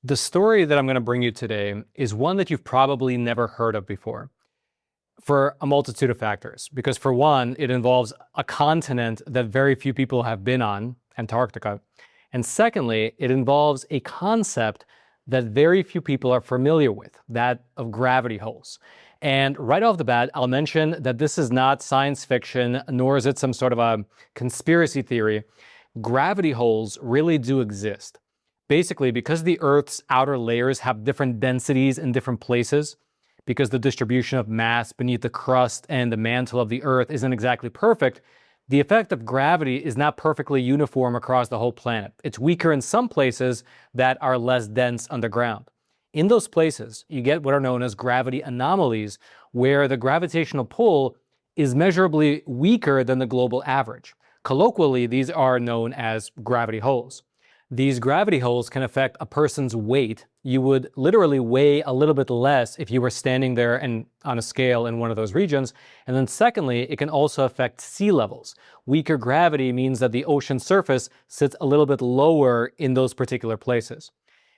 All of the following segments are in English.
The story that I'm going to bring you today is one that you've probably never heard of before for a multitude of factors. Because for one, it involves a continent that very few people have been on, Antarctica. And secondly, it involves a concept that very few people are familiar with, that of gravity holes. And right off the bat, I'll mention that this is not science fiction, nor is it some sort of a conspiracy theory. Gravity holes really do exist. Basically, because the Earth's outer layers have different densities in different places, because the distribution of mass beneath the crust and the mantle of the Earth isn't exactly perfect, the effect of gravity is not perfectly uniform across the whole planet. It's weaker in some places that are less dense underground. In those places, you get what are known as gravity anomalies, where the gravitational pull is measurably weaker than the global average. Colloquially, these are known as gravity holes. These gravity holes can affect a person's weight. You would literally weigh a little bit less if you were standing there and on a scale in one of those regions. And then secondly, it can also affect sea levels. Weaker gravity means that the ocean surface sits a little bit lower in those particular places.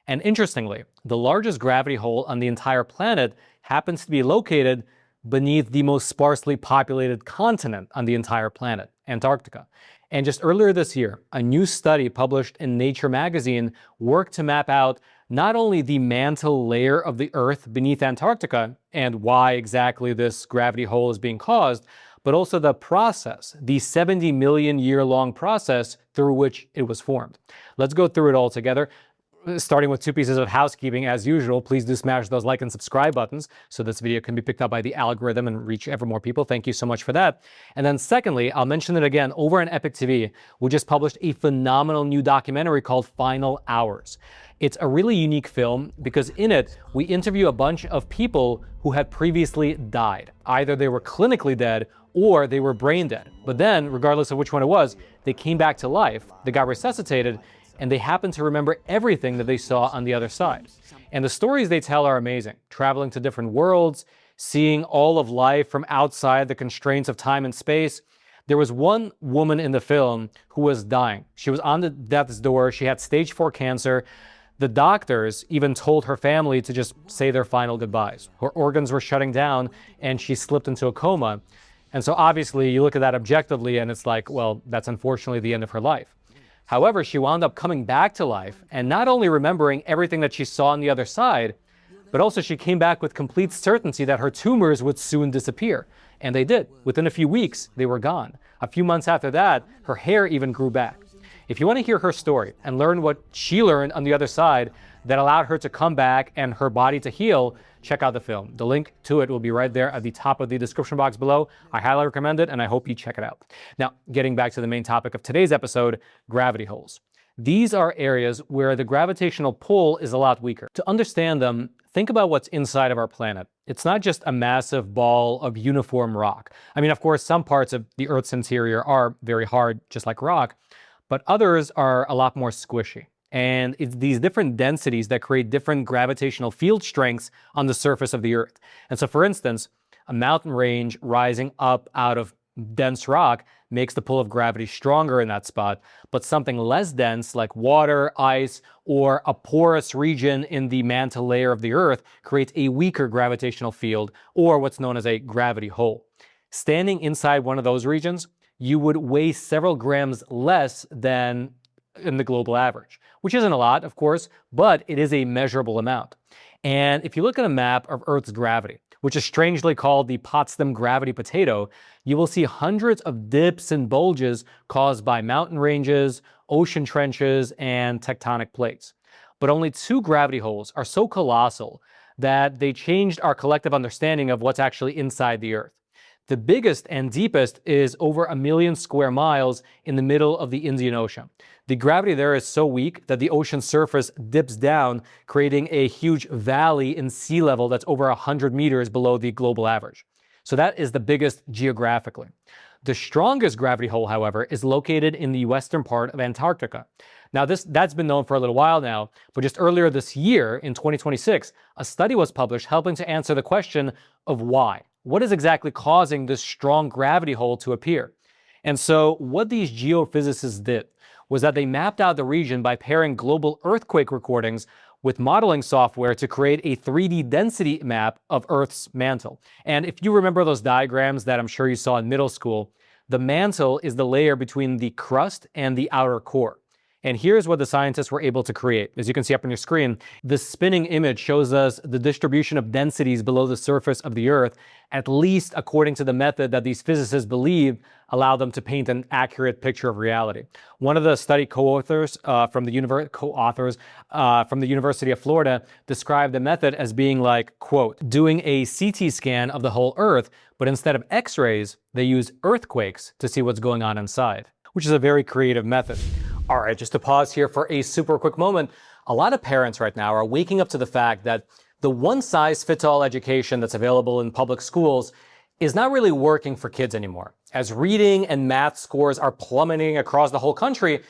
And interestingly, the largest gravity hole on the entire planet happens to be located beneath the most sparsely populated continent on the entire planet, Antarctica. And just earlier this year, a new study published in Nature magazine worked to map out not only the mantle layer of the Earth beneath Antarctica and why exactly this gravity hole is being caused, but also the process, the 70 million year long process through which it was formed. Let's go through it all together. Starting with two pieces of housekeeping, as usual, please do smash those like and subscribe buttons so this video can be picked up by the algorithm and reach ever more people. Thank you so much for that. And then secondly, I'll mention it again, over on Epic TV, we just published a phenomenal new documentary called Final Hours. It's a really unique film because in it, we interview a bunch of people who had previously died. Either they were clinically dead or they were brain dead. But then, regardless of which one it was, they came back to life, they got resuscitated, and they happen to remember everything that they saw on the other side. And the stories they tell are amazing. Traveling to different worlds, seeing all of life from outside the constraints of time and space. There was one woman in the film who was dying. She was on the death's door. She had stage 4 cancer. The doctors even told her family to just say their final goodbyes. Her organs were shutting down and she slipped into a coma. And so obviously you look at that objectively and it's like, well, that's unfortunately the end of her life. However, she wound up coming back to life and not only remembering everything that she saw on the other side, but also she came back with complete certainty that her tumors would soon disappear. And they did. Within a few weeks, they were gone. A few months after that, her hair even grew back. If you want to hear her story and learn what she learned on the other side that allowed her to come back and her body to heal, check out the film. The link to it will be right there at the top of the description box below. I highly recommend it, and I hope you check it out. Now, getting back to the main topic of today's episode, gravity holes. These are areas where the gravitational pull is a lot weaker. To understand them, think about what's inside of our planet. It's not just a massive ball of uniform rock. I mean, of course, some parts of the Earth's interior are very hard, just like rock, but others are a lot more squishy. And it's these different densities that create different gravitational field strengths on the surface of the Earth. And so, for instance, a mountain range rising up out of dense rock makes the pull of gravity stronger in that spot, but something less dense like water, ice, or a porous region in the mantle layer of the Earth creates a weaker gravitational field, or what's known as a gravity hole. Standing inside one of those regions, you would weigh several grams less than in the global average, which isn't a lot, of course, but it is a measurable amount. And if you look at a map of Earth's gravity, which is strangely called the Potsdam gravity potato, you will see hundreds of dips and bulges caused by mountain ranges, ocean trenches, and tectonic plates. But only 2 gravity holes are so colossal that they changed our collective understanding of what's actually inside the Earth. The biggest and deepest is over 1 million square miles in the middle of the Indian Ocean. The gravity there is so weak that the ocean surface dips down, creating a huge valley in sea level that's over 100 meters below the global average. So that is the biggest geographically. The strongest gravity hole, however, is located in the western part of Antarctica. Now, that's been known for a little while now, but just earlier this year, in 2026, a study was published helping to answer the question of why. What is exactly causing this strong gravity hole to appear? And so what these geophysicists did was that they mapped out the region by pairing global earthquake recordings with modeling software to create a 3D density map of Earth's mantle. And if you remember those diagrams that I'm sure you saw in middle school, the mantle is the layer between the crust and the outer core. And here's what the scientists were able to create. As you can see up on your screen, the spinning image shows us the distribution of densities below the surface of the Earth, at least according to the method that these physicists believe allow them to paint an accurate picture of reality. One of the study co-authors from the University of Florida described the method as being like, quote, doing a CT scan of the whole Earth, but instead of X-rays, they use earthquakes to see what's going on inside, which is a very creative method. All right, just to pause here for a super quick moment. A lot of parents right now are waking up to the fact that the one-size-fits-all education that's available in public schools is not really working for kids anymore. As reading and math scores are plummeting across the whole country,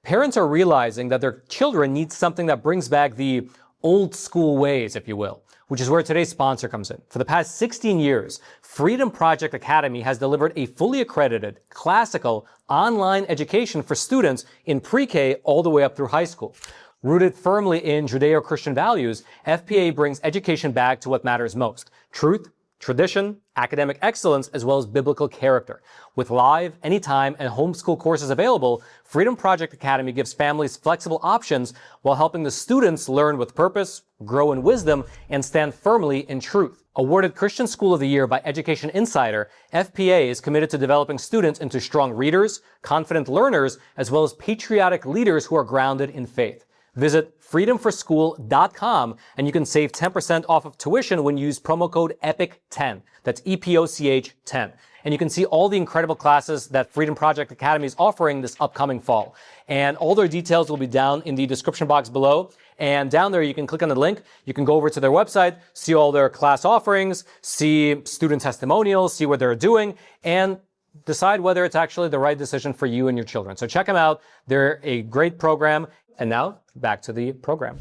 parents are realizing that their children need something that brings back the old school ways, if you will, which is where today's sponsor comes in. For the past 16 years, Freedom Project Academy has delivered a fully accredited, classical, online education for students in pre-K all the way up through high school. Rooted firmly in Judeo-Christian values, FPA brings education back to what matters most: truth, tradition, academic excellence, as well as biblical character. With live, anytime, and homeschool courses available, Freedom Project Academy gives families flexible options while helping the students learn with purpose, grow in wisdom, and stand firmly in truth. Awarded Christian School of the Year by Education Insider, FPA is committed to developing students into strong readers, confident learners, as well as patriotic leaders who are grounded in faith. Visit freedomforschool.com and you can save 10% off of tuition when you use promo code EPIC10. That's EPOCH 10. And you can see all the incredible classes that Freedom Project Academy is offering this upcoming fall. And all their details will be down in the description box below. And down there, you can click on the link. You can go over to their website, see all their class offerings, see student testimonials, see what they're doing, and decide whether it's actually the right decision for you and your children. So check them out. They're a great program. And now, back to the program.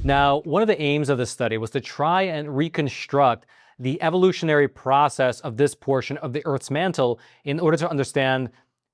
Now, one of the aims of this study was to try and reconstruct the evolutionary process of this portion of the Earth's mantle in order to understand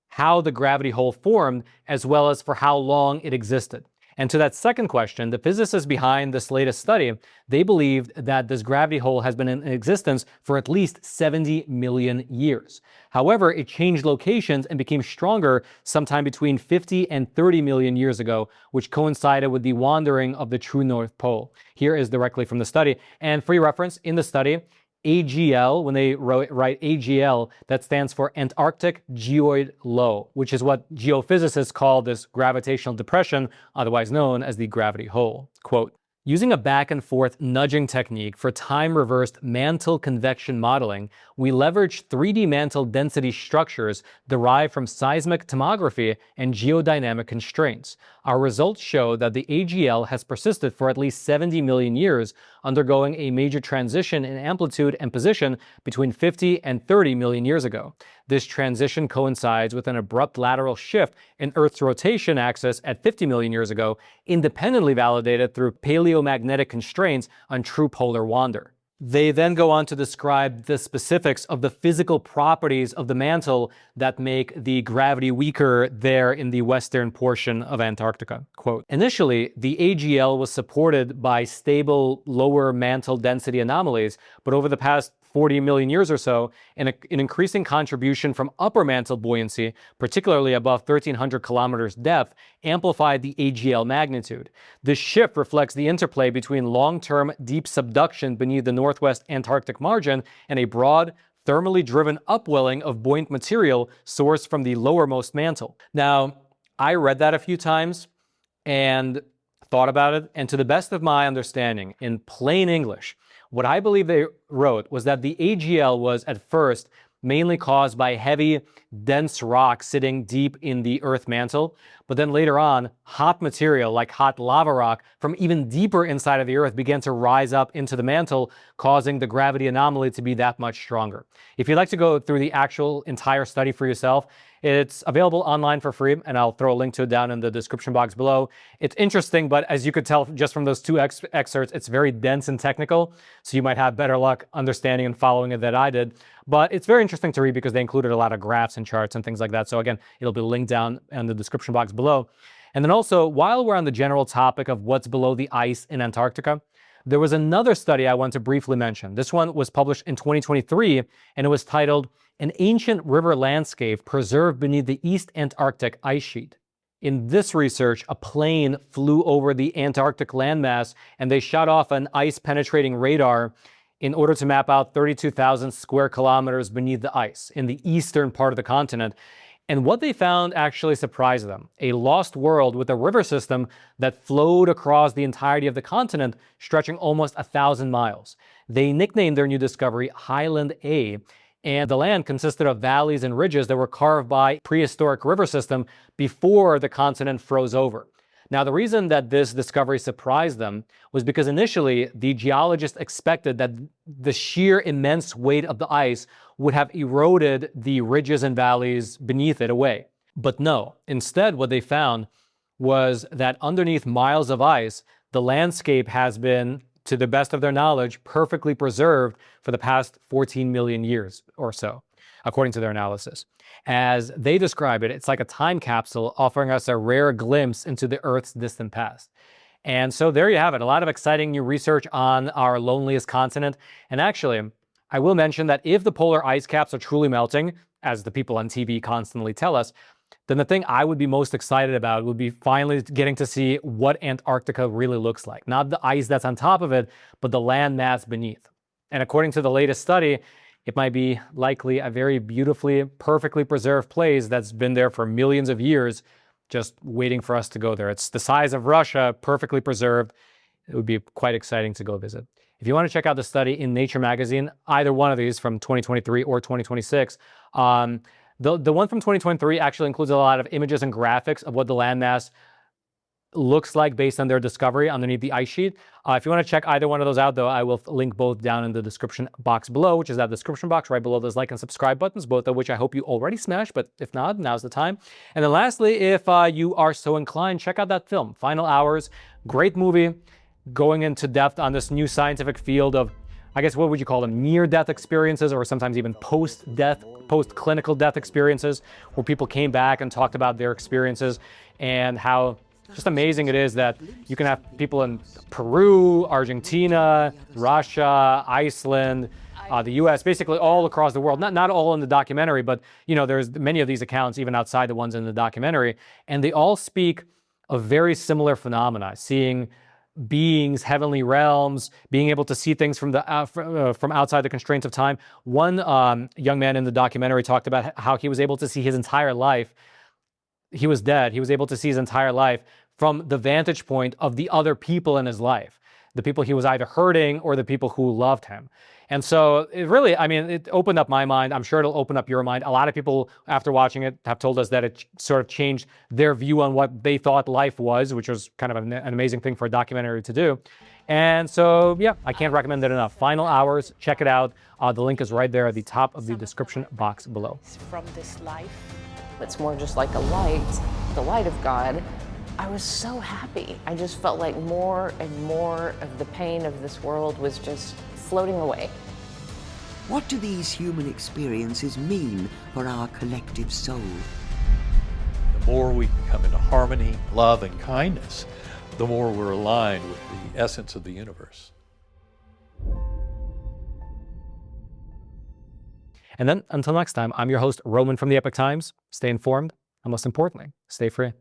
how the gravity hole formed, as well as for how long it existed. And to that second question, the physicists behind this latest study, they believed that this gravity hole has been in existence for at least 70 million years. However, it changed locations and became stronger sometime between 50 and 30 million years ago, which coincided with the wandering of the true North Pole. Here is directly from the study. And for your reference, in the study, AGL, when they write AGL, that stands for Antarctic Geoid Low, which is what geophysicists call this gravitational depression, otherwise known as the gravity hole. Quote, using a back and forth nudging technique for time-reversed mantle convection modeling, we leveraged 3D mantle density structures derived from seismic tomography and geodynamic constraints. Our results show that the AGL has persisted for at least 70 million years, undergoing a major transition in amplitude and position between 50 and 30 million years ago. This transition coincides with an abrupt lateral shift in Earth's rotation axis at 50 million years ago, independently validated through paleomagnetic constraints on true polar wander. They then go on to describe the specifics of the physical properties of the mantle that make the gravity weaker there in the western portion of Antarctica. Quote, initially, the AGL was supported by stable lower mantle density anomalies, but over the past 40 million years or so, an increasing contribution from upper mantle buoyancy, particularly above 1,300 kilometers depth, amplified the AGL magnitude. This shift reflects the interplay between long-term deep subduction beneath the northwest Antarctic margin and a broad, thermally driven upwelling of buoyant material sourced from the lowermost mantle. Now, I read that a few times and thought about it, and to the best of my understanding, in plain English, what I believe they wrote was that the AGL was at first mainly caused by heavy, dense rock sitting deep in the Earth mantle, but then later on, hot material like hot lava rock from even deeper inside of the Earth began to rise up into the mantle, causing the gravity anomaly to be that much stronger. If you'd like to go through the actual entire study for yourself, it's available online for free, and I'll throw a link to it down in the description box below. It's interesting, but as you could tell just from those two excerpts, it's very dense and technical, so you might have better luck understanding and following it than I did. But it's very interesting to read because they included a lot of graphs and charts and things like that. So again, it'll be linked down in the description box below. And then also, while we're on the general topic of what's below the ice in Antarctica, there was another study I want to briefly mention. This one was published in 2023, and it was titled, "An Ancient River Landscape Preserved Beneath the East Antarctic Ice Sheet." In this research, a plane flew over the Antarctic landmass, and they shot off an ice-penetrating radar in order to map out 32,000 square kilometers beneath the ice in the eastern part of the continent. And what they found actually surprised them. A lost world with a river system that flowed across the entirety of the continent, stretching almost 1,000 miles. They nicknamed their new discovery Highland A, and the land consisted of valleys and ridges that were carved by a prehistoric river system before the continent froze over. Now, the reason that this discovery surprised them was because initially the geologists expected that the sheer immense weight of the ice would have eroded the ridges and valleys beneath it away. But no, instead what they found was that underneath miles of ice, the landscape has been, to the best of their knowledge, perfectly preserved for the past 14 million years or so, according to their analysis. As they describe it, it's like a time capsule offering us a rare glimpse into the Earth's distant past. And so there you have it, a lot of exciting new research on our loneliest continent. And actually, I will mention that if the polar ice caps are truly melting, as the people on TV constantly tell us, then the thing I would be most excited about would be finally getting to see what Antarctica really looks like. Not the ice that's on top of it, but the land mass beneath. And according to the latest study, it might be likely a very beautifully, perfectly preserved place that's been there for millions of years, just waiting for us to go there. It's the size of Russia, perfectly preserved. It would be quite exciting to go visit. If you want to check out the study in Nature magazine, either one of these from 2023 or 2026, the one from 2023 actually includes a lot of images and graphics of what the landmass looks like based on their discovery underneath the ice sheet. If you want to check either one of those out, though, I will link both down in the description box below, which is that description box right below those like and subscribe buttons, both of which I hope you already smashed, but if not, now's the time. And then lastly, if you are so inclined, check out that film, Final Hours. Great movie, going into depth on this new scientific field of, I guess, what would you call them, near-death experiences, or sometimes even post-death, post-clinical death experiences, where people came back and talked about their experiences and how just amazing it is that you can have people in Peru, Argentina, Russia, Iceland, the US, basically all across the world. Not all in the documentary, but there's many of these accounts even outside the ones in the documentary, and they all speak of very similar phenomena, seeing beings, heavenly realms, being able to see things from outside the constraints of time. One young man in the documentary talked about how he was able to see his entire life. He was dead. He was able to see his entire life from the vantage point of the other people in his life, the people he was either hurting or the people who loved him. And so it really, it opened up my mind. I'm sure it'll open up your mind. A lot of people, after watching it, have told us that it sort of changed their view on what they thought life was, which was kind of an amazing thing for a documentary to do. And so, yeah, I can't recommend it enough. Final Hours, check it out. The link is right there at the top of the description box below. From this life, it's more just like a light, the light of God. I was so happy. I just felt like more and more of the pain of this world was just floating away. What do these human experiences mean for our collective soul? The more we can come into harmony, love, and kindness, the more we're aligned with the essence of the universe. And then, until next time, I'm your host, Roman from the Epoch Times. Stay informed, and most importantly, stay free.